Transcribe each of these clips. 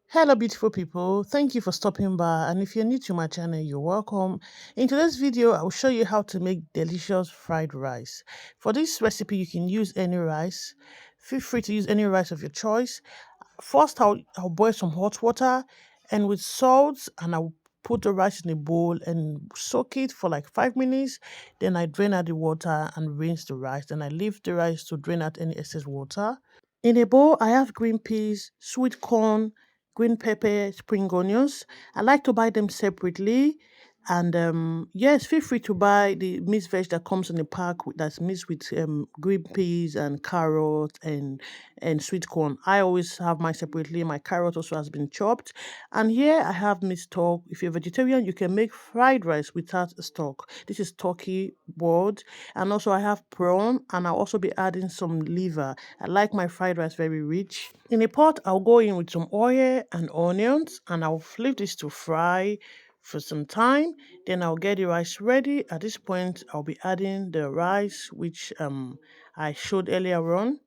Hello, beautiful people. Thank you for stopping by. And if you're new to my channel, you're welcome. In today's video, I will show you how to make delicious fried rice. For this recipe, you can use any rice. Feel free to use any rice of your choice. First, I'll boil some hot water and with salt, and I'll put the rice in a bowl and soak it for like 5 minutes. Then I drain out the water and rinse the rice. Then I leave the rice to drain out any excess water. In a bowl, I have green peas, sweet corn, green pepper, spring onions. I like to buy them separately. And yes, feel free to buy the mixed veg that comes in a pack that's mixed with green peas and carrot and sweet corn. I always have mine separately. My carrot also has been chopped. And here I have mixed stock. If you're vegetarian, you can make fried rice without stock. This is turkey boiled. And also I have prawn, and I'll also be adding some liver. I like my fried rice very rich. In a pot, I'll go in with some oil and onions, and I'll flip this to fry for some time. Then I'll get the rice ready. At this point, I'll be adding the rice, which I showed earlier on.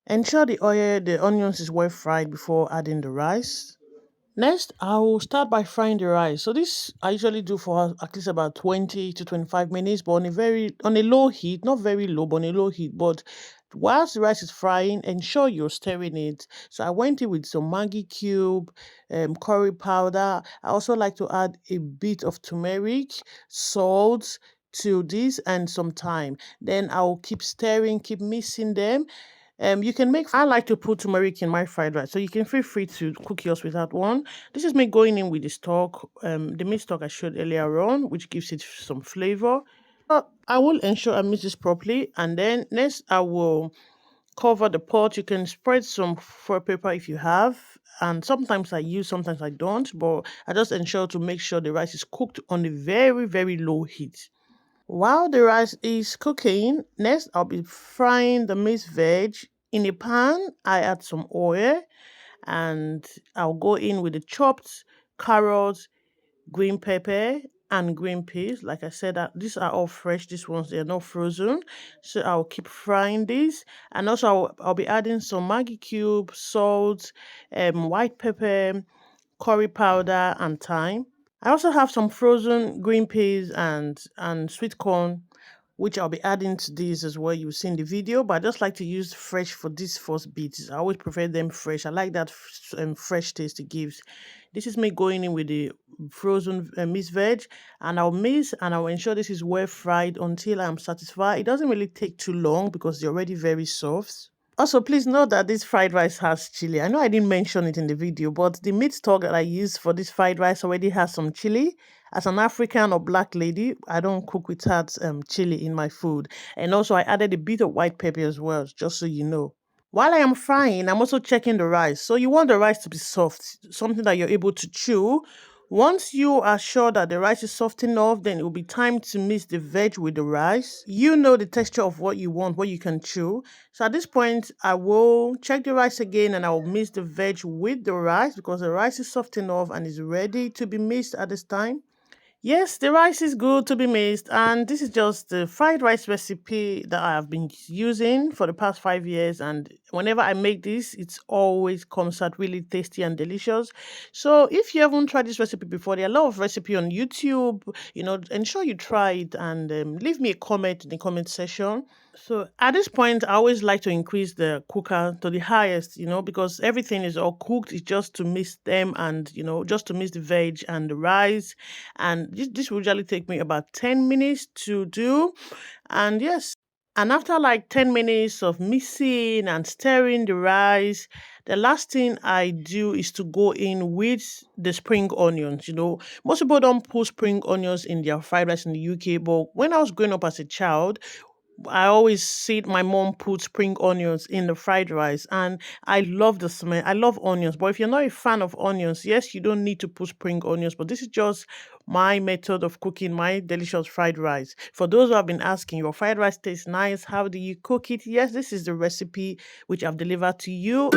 Ensure the onions is well fried before adding the rice. Next, I will start by frying the rice. So this I usually do for at least about 20 to 25 minutes, but on a low heat, not very low, but on a low heat. But whilst the rice is frying, ensure you're stirring it. So I went in with some Maggi cube, curry powder. I also like to add a bit of turmeric, salt to this, and some thyme. Then I'll keep stirring, keep mixing them. You can make. I like to put turmeric in my fried rice, so you can feel free to cook yours without one. This is me going in with the stock, the meat stock I showed earlier on, which gives it some flavor. I will ensure I mix this properly, and then next I will cover the pot. You can spread some foil paper if you have, and sometimes I use, sometimes I don't, but I just ensure to make sure the rice is cooked on a very low heat. While the rice is cooking, next I'll be frying the mixed veg. In a pan, I add some oil and I'll go in with the chopped carrots, green pepper, and green peas. Like I said, these are all fresh. These ones, they're not frozen. So I'll keep frying these. And also I'll be adding some Maggi cube, salt, white pepper, curry powder, and thyme. I also have some frozen green peas and sweet corn, which I'll be adding to these as well. You'll see in the video, but I just like to use fresh for these first bits. I always prefer them fresh. I like that fresh taste it gives. This is me going in with the frozen mixed veg, and I'll mix and I'll ensure this is well fried until I'm satisfied. It doesn't really take too long because they're already very soft. Also, please note that this fried rice has chili. I know I didn't mention it in the video, but the meat stock that I use for this fried rice already has some chili. As an African or black lady, I don't cook without chili in my food. And also, I added a bit of white pepper as well, just so you know. While I am frying, I'm also checking the rice. So you want the rice to be soft, something that you're able to chew. Once you are sure that the rice is soft enough, then it will be time to mix the veg with the rice. You know the texture of what you want, what you can chew. So at this point, I will check the rice again and I will mix the veg with the rice because the rice is soft enough and is ready to be mixed at this time. Yes, the rice is good to be mixed, and this is just the fried rice recipe that I have been using for the past 5 years. And whenever I make this, it's always comes out really tasty and delicious. So, if you haven't tried this recipe before, there are a lot of recipe on YouTube. Ensure you try it and leave me a comment in the comment section. So at this point, I always like to increase the cooker to the highest, because everything is all cooked. It's just to mix them and, just to mix the veg and the rice. And this will usually take me about 10 minutes to do. And yes, and after like 10 minutes of mixing and stirring the rice, the last thing I do is to go in with the spring onions. Most people don't put spring onions in their fried rice in the UK, but when I was growing up as a child, I always see my mom put spring onions in the fried rice, and I love the smell. I love onions, but if you're not a fan of onions, yes, you don't need to put spring onions. But this is just my method of cooking my delicious fried rice. For those who have been asking, your fried rice tastes nice. How do you cook it? Yes, this is the recipe which I've delivered to you.